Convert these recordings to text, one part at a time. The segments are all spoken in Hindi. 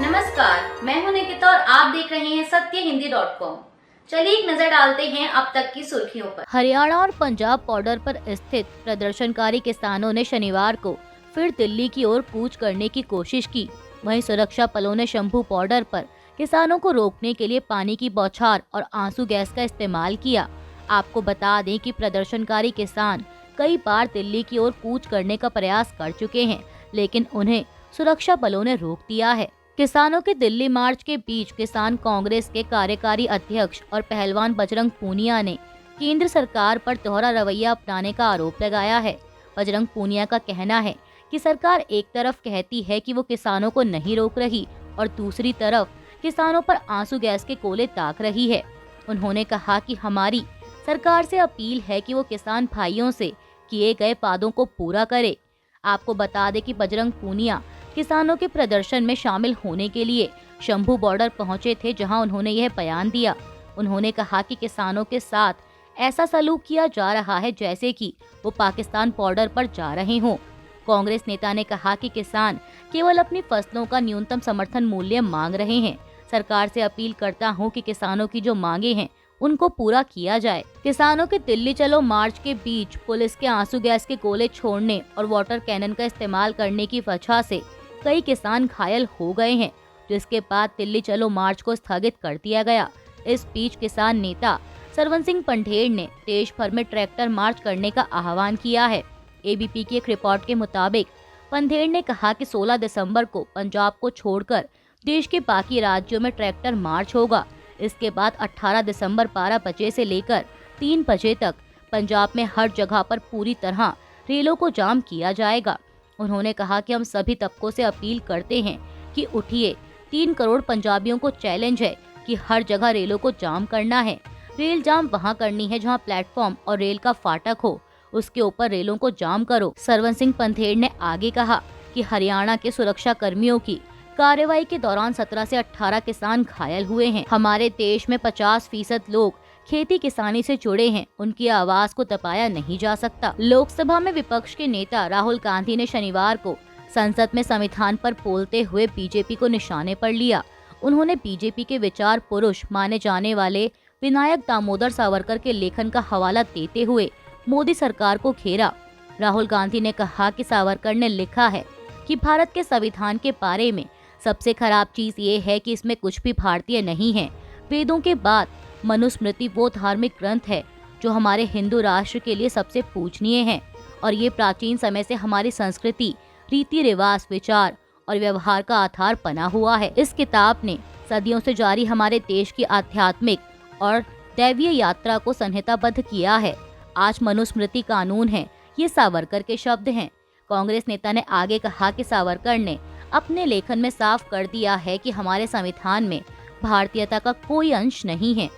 नमस्कार, मैं हूं निकिता और आप देख रहे हैं सत्यहिंदी.com। चलिए एक नजर डालते हैं अब तक की सुर्खियों पर। हरियाणा और पंजाब बॉर्डर पर स्थित प्रदर्शनकारी किसानों ने शनिवार को फिर दिल्ली की ओर कूच करने की कोशिश की। वहीं सुरक्षा बलों ने शंभू बॉर्डर पर किसानों को रोकने के लिए पानी की बौछार और आंसू गैस का इस्तेमाल किया। आपको बता दें कि प्रदर्शनकारी किसान कई बार दिल्ली की ओर कूच करने का प्रयास कर चुके हैं, लेकिन उन्हें सुरक्षा बलों ने रोक दिया है। किसानों के दिल्ली मार्च के बीच किसान कांग्रेस के कार्यकारी अध्यक्ष और पहलवान बजरंग पूनिया ने केंद्र सरकार पर दोहरा रवैया अपनाने का आरोप लगाया है। बजरंग पूनिया का कहना है कि सरकार एक तरफ कहती है कि वो किसानों को नहीं रोक रही और दूसरी तरफ किसानों पर आंसू गैस के गोले दाग रही है। उन्होंने कहा कि हमारी सरकार से अपील है कि वो किसान भाइयों से किए गए वादों को पूरा करे। आपको बता दें कि बजरंग पूनिया किसानों के प्रदर्शन में शामिल होने के लिए शंभू बॉर्डर पहुंचे थे, जहां उन्होंने यह बयान दिया। उन्होंने कहा कि किसानों के साथ ऐसा सलूक किया जा रहा है जैसे कि वो पाकिस्तान बॉर्डर पर जा रहे हों। कांग्रेस नेता ने कहा कि किसान केवल अपनी फसलों का न्यूनतम समर्थन मूल्य मांग रहे हैं। सरकार से अपील करता हूं कि किसानों की जो मांगे हैं उनको पूरा किया जाए। किसानों के दिल्ली चलो मार्च के बीच पुलिस के आंसू गैस के गोले छोड़ने और वाटर कैनन का इस्तेमाल करने की वजह से कई किसान घायल हो गए हैं, जिसके बाद दिल्ली चलो मार्च को स्थगित कर दिया गया। इस बीच किसान नेता सरवन सिंह पंढेर ने देश भर में ट्रैक्टर मार्च करने का आह्वान किया है। एबीपी की एक रिपोर्ट के मुताबिक पंढेर ने कहा कि 16 दिसंबर को पंजाब को छोड़कर देश के बाकी राज्यों में ट्रैक्टर मार्च होगा। इसके बाद 18 दिसंबर 12 बजे से लेकर 3 बजे तक पंजाब में हर जगह पर पूरी तरह रेलों को जाम किया जाएगा। उन्होंने कहा कि हम सभी तबकों से अपील करते हैं कि उठिए। 3 करोड़ पंजाबियों को चैलेंज है कि हर जगह रेलों को जाम करना है। रेल जाम वहां करनी है जहां प्लेटफॉर्म और रेल का फाटक हो, उसके ऊपर रेलों को जाम करो। सरवन सिंह पंढेर ने आगे कहा कि हरियाणा के सुरक्षा कर्मियों की कार्रवाई के दौरान 17 से 18 किसान घायल हुए हैं। हमारे देश में 50% लोग खेती किसानी से जुड़े हैं, उनकी आवाज को दबाया नहीं जा सकता। लोकसभा में विपक्ष के नेता राहुल गांधी ने शनिवार को संसद में संविधान पर बोलते हुए बीजेपी को निशाने पर लिया। उन्होंने बीजेपी के विचार पुरुष माने जाने वाले विनायक दामोदर सावरकर के लेखन का हवाला देते हुए मोदी सरकार को घेरा। राहुल गांधी ने कहा कि सावरकर ने लिखा है कि भारत के संविधान के बारे में सबसे खराब चीज ये है कि इसमें कुछ भी भारतीय नहीं है। वेदों के बाद मनुस्मृति वो धार्मिक ग्रंथ है जो हमारे हिंदू राष्ट्र के लिए सबसे पूजनीय है और ये प्राचीन समय से हमारी संस्कृति, रीति रिवाज, विचार और व्यवहार का आधार बना हुआ है। इस किताब ने सदियों से जारी हमारे देश की आध्यात्मिक और दैवीय यात्रा को संहिताबद्ध किया है। आज मनुस्मृति कानून है, ये सावरकर के शब्द हैं। कांग्रेस नेता ने आगे कहा कि सावरकर ने अपने लेखन में साफ कर दिया है कि हमारे संविधान में भारतीयता का कोई अंश नहीं है।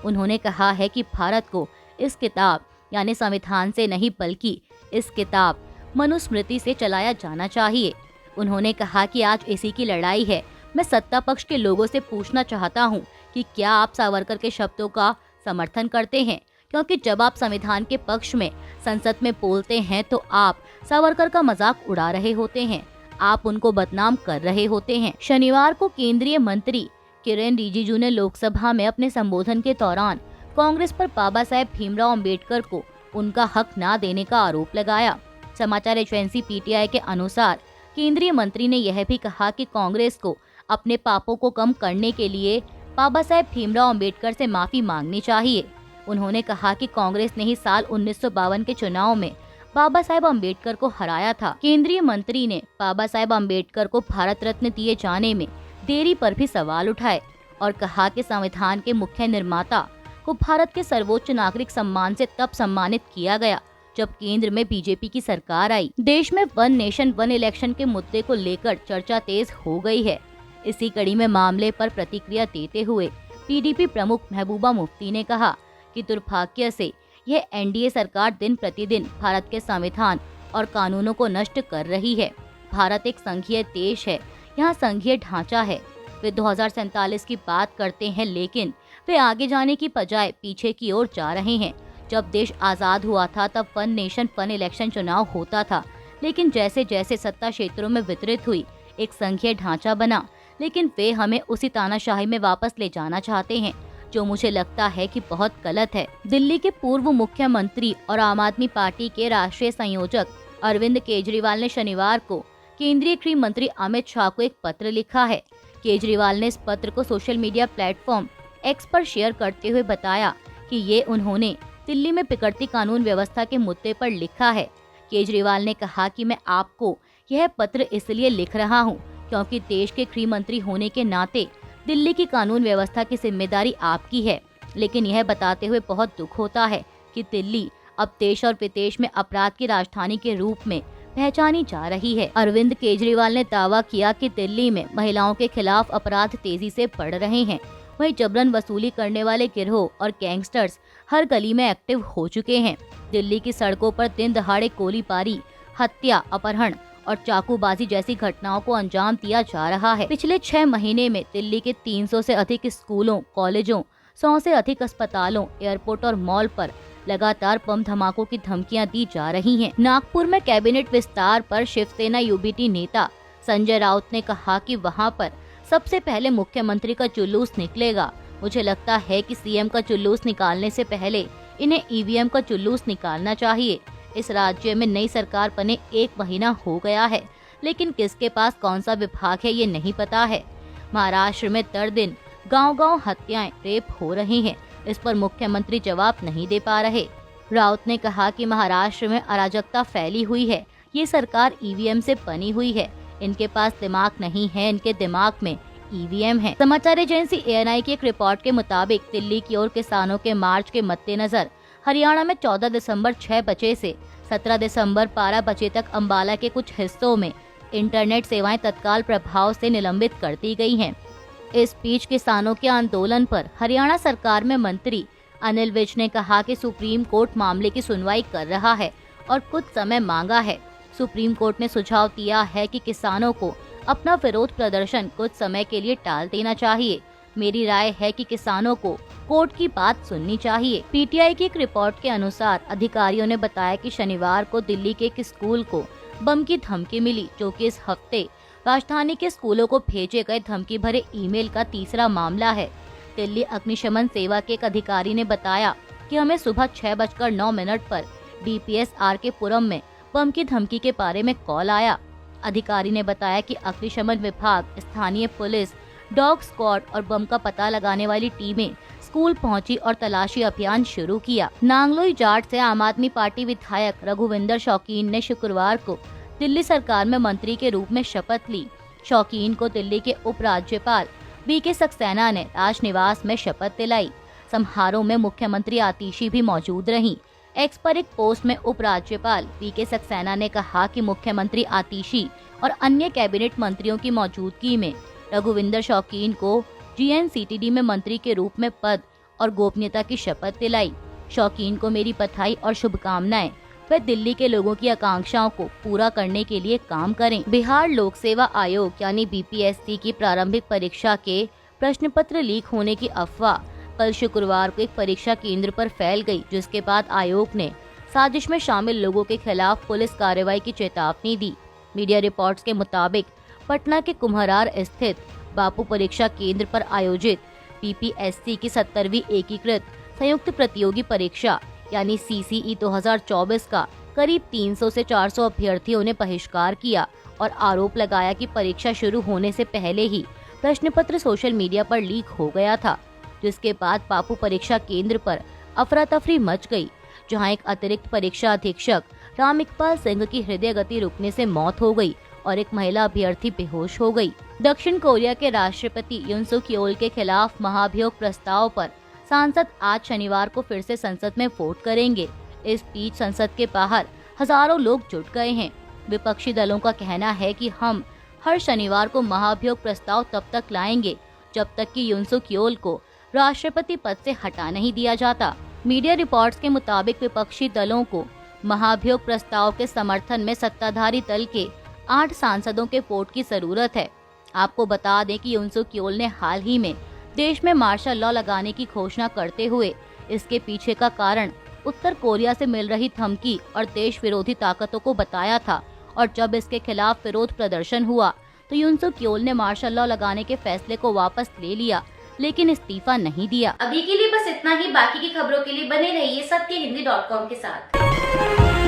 उन्होंने कहा है कि भारत को इस किताब यानी संविधान से नहीं बल्कि इस किताब मनुस्मृति से चलाया जाना चाहिए। उन्होंने कहा कि आज इसी की लड़ाई है। मैं सत्ता पक्ष के लोगों से पूछना चाहता हूं कि क्या आप सावरकर के शब्दों का समर्थन करते हैं, क्योंकि जब आप संविधान के पक्ष में संसद में बोलते हैं तो आप सावरकर का मजाक उड़ा रहे होते हैं, आप उनको बदनाम कर रहे होते हैं। शनिवार को केंद्रीय मंत्री किरेन रिजिजू ने लोकसभा में अपने संबोधन के दौरान कांग्रेस पर बाबा साहेब भीमराव अंबेडकर को उनका हक ना देने का आरोप लगाया। समाचार एजेंसी पीटीआई के अनुसार केंद्रीय मंत्री ने यह भी कहा कि कांग्रेस को अपने पापों को कम करने के लिए बाबा साहेब भीमराव अंबेडकर से माफी मांगनी चाहिए। उन्होंने कहा कि कांग्रेस ने ही साल 1952 के चुनाव में बाबा साहेब अंबेडकर को हराया था। केंद्रीय मंत्री ने बाबा साहेब अंबेडकर को भारत रत्न दिए जाने में देरी पर भी सवाल उठाए और कहा कि संविधान के मुख्य निर्माता को भारत के सर्वोच्च नागरिक सम्मान से तब सम्मानित किया गया जब केंद्र में बीजेपी की सरकार आई। देश में वन नेशन वन इलेक्शन के मुद्दे को लेकर चर्चा तेज हो गई है। इसी कड़ी में मामले पर प्रतिक्रिया देते हुए पीडीपी प्रमुख महबूबा मुफ्ती ने कहा कि दुर्भाग्य से यह एनडीए सरकार दिन प्रतिदिन भारत के संविधान और कानूनों को नष्ट कर रही है। भारत एक संघीय देश है, यहाँ संघीय ढांचा है। वे 2047 की बात करते हैं, लेकिन वे आगे जाने की बजाय पीछे की ओर जा रहे हैं। जब देश आजाद हुआ था तब वन नेशन वन इलेक्शन चुनाव होता था, लेकिन जैसे जैसे सत्ता क्षेत्रों में वितरित हुई, एक संघीय ढांचा बना लेकिन वे हमें उसी तानाशाही में वापस ले जाना चाहते हैं, जो मुझे लगता है कि बहुत गलत है। दिल्ली के पूर्व मुख्यमंत्री और आम आदमी पार्टी के राष्ट्रीय संयोजक अरविंद केजरीवाल ने शनिवार को केंद्रीय गृह मंत्री अमित शाह को एक पत्र लिखा है। केजरीवाल ने इस पत्र को सोशल मीडिया प्लेटफॉर्म एक्स पर शेयर करते हुए बताया कि ये उन्होंने दिल्ली में बिगड़ती कानून व्यवस्था के मुद्दे पर लिखा है। केजरीवाल ने कहा कि मैं आपको यह पत्र इसलिए लिख रहा हूं क्योंकि देश के गृह मंत्री होने के नाते दिल्ली की कानून व्यवस्था की जिम्मेदारी आपकी है, लेकिन यह बताते हुए बहुत दुख होता है कि दिल्ली अब देश और विदेश में अपराध की राजधानी के रूप में पहचानी जा रही है। अरविंद केजरीवाल ने दावा किया कि दिल्ली में महिलाओं के खिलाफ अपराध तेजी से बढ़ रहे हैं। वहीं जबरन वसूली करने वाले गिरोह और गैंगस्टर्स हर गली में एक्टिव हो चुके हैं। दिल्ली की सड़कों पर दिन दहाड़े गोलीबारी, हत्या, अपहरण और चाकूबाजी जैसी घटनाओं को अंजाम दिया जा रहा है। पिछले 6 महीने में दिल्ली के 300 से अधिक स्कूलों, कॉलेजों, 100 से अधिक अस्पतालों, एयरपोर्ट और मॉल पर लगातार बम धमाकों की धमकियां दी जा रही हैं। नागपुर में कैबिनेट विस्तार पर शिवसेना यूबीटी नेता संजय राउत ने कहा कि वहां पर सबसे पहले मुख्यमंत्री का जुलूस निकलेगा। मुझे लगता है कि सीएम का जुलूस निकालने से पहले इन्हें ईवीएम का जुलूस निकालना चाहिए। इस राज्य में नई सरकार बने 1 महीना हो गया है, लेकिन किसके पास कौन सा विभाग है ये नहीं पता है। महाराष्ट्र में दर दिन गांव-गांव हत्याएं, रेप हो रही हैं। इस पर मुख्यमंत्री जवाब नहीं दे पा रहे। राउत ने कहा कि महाराष्ट्र में अराजकता फैली हुई है। ये सरकार ईवीएम से बनी हुई है। इनके पास दिमाग नहीं है, इनके दिमाग में ईवीएम है। समाचार एजेंसी एएनआई की एक रिपोर्ट के मुताबिक दिल्ली की ओर किसानों के मार्च के मद्देनजर हरियाणा में 14 दिसंबर 6 बजे से 17 दिसंबर 12 बजे तक अंबाला के कुछ हिस्सों में इंटरनेट सेवाएं तत्काल प्रभाव से निलंबित कर दी गई हैं। इस बीच किसानों के आंदोलन पर हरियाणा सरकार में मंत्री अनिल विज ने कहा कि सुप्रीम कोर्ट मामले की सुनवाई कर रहा है और कुछ समय मांगा है। सुप्रीम कोर्ट ने सुझाव दिया है कि किसानों को अपना विरोध प्रदर्शन कुछ समय के लिए टाल देना चाहिए। मेरी राय है कि किसानों को कोर्ट की बात सुननी चाहिए। पीटीआई की एक रिपोर्ट के अनुसार अधिकारियों ने बताया कि शनिवार को दिल्ली के एक स्कूल को बम की धमकी मिली, जो कि इस हफ्ते राजधानी के स्कूलों को भेजे गए धमकी भरे ईमेल का तीसरा मामला है। दिल्ली अग्निशमन सेवा के एक अधिकारी ने बताया कि हमें सुबह 6:09 पर DPSR के पुरम में बम की धमकी के बारे में कॉल आया। अधिकारी ने बताया कि अग्निशमन विभाग, स्थानीय पुलिस, डॉग स्क्वाड और बम का पता लगाने वाली टीमें स्कूल पहुंची और तलाशी अभियान शुरू किया। नांगलोई जाट से आम आदमी पार्टी विधायक रघुविंदर शौकीन ने शुक्रवार को दिल्ली सरकार में मंत्री के रूप में शपथ ली। शौकीन को दिल्ली के उपराज्यपाल VK सक्सेना ने राजनिवास में शपथ दिलाई। समारोह में मुख्यमंत्री आतिशी भी मौजूद रहीं। एक्स पर एक पोस्ट में उपराज्यपाल VK सक्सेना ने कहा कि मुख्यमंत्री आतिशी और अन्य कैबिनेट मंत्रियों की मौजूदगी में रघुविंदर शौकीन को GNCTD में मंत्री के रूप में पद और गोपनीयता की शपथ दिलाई। शौकीन को मेरी बधाई और शुभकामनाएं। वे दिल्ली के लोगों की आकांक्षाओं को पूरा करने के लिए काम करें। बिहार लोक सेवा आयोग यानी BPSC की प्रारंभिक परीक्षा के प्रश्न पत्र लीक होने की अफवाह कल शुक्रवार को एक परीक्षा केंद्र पर फैल गई, जिसके बाद आयोग ने साजिश में शामिल लोगों के खिलाफ पुलिस कार्रवाई की चेतावनी दी। मीडिया रिपोर्ट्स के मुताबिक पटना के कुम्हरार स्थित बापू परीक्षा केंद्र पर आयोजित BPSC की 70वीं एकीकृत संयुक्त प्रतियोगी परीक्षा यानी CCE 2024 का करीब 300 से 400 अभ्यर्थियों ने बहिष्कार किया और आरोप लगाया कि परीक्षा शुरू होने से पहले ही प्रश्न पत्र सोशल मीडिया पर लीक हो गया था, जिसके बाद बापू परीक्षा केंद्र पर अफरा तफरी मच गई, जहां एक अतिरिक्त परीक्षा अधीक्षक राम इकबाल सिंह की हृदय गति रुकने से मौत हो गई और एक महिला अभ्यर्थी बेहोश हो गई। दक्षिण कोरिया के राष्ट्रपति यून सुक येओल के खिलाफ महाभियोग प्रस्ताव पर सांसद आज शनिवार को फिर से संसद में वोट करेंगे। इस बीच संसद के बाहर हजारों लोग जुट गए हैं। विपक्षी दलों का कहना है कि हम हर शनिवार को महाभियोग प्रस्ताव तब तक लाएंगे जब तक कि यून सुक येओल को राष्ट्रपति पद से हटा नहीं दिया जाता। मीडिया रिपोर्ट्स के मुताबिक विपक्षी दलों को महाभियोग प्रस्ताव के समर्थन में सत्ताधारी दल के 8 सांसदों के वोट की जरूरत है। आपको बता दें कि यून सुक येओल ने हाल ही में देश में मार्शल लॉ लगाने की घोषणा करते हुए इसके पीछे का कारण उत्तर कोरिया से मिल रही धमकी और देश विरोधी ताकतों को बताया था, और जब इसके खिलाफ विरोध प्रदर्शन हुआ तो युनसुक योल ने मार्शल लॉ लगाने के फैसले को वापस ले लिया, लेकिन इस्तीफा नहीं दिया। अभी के लिए बस इतना ही। बाकी की खबरों के लिए बने रहिए सत्यहिंदी.com के साथ।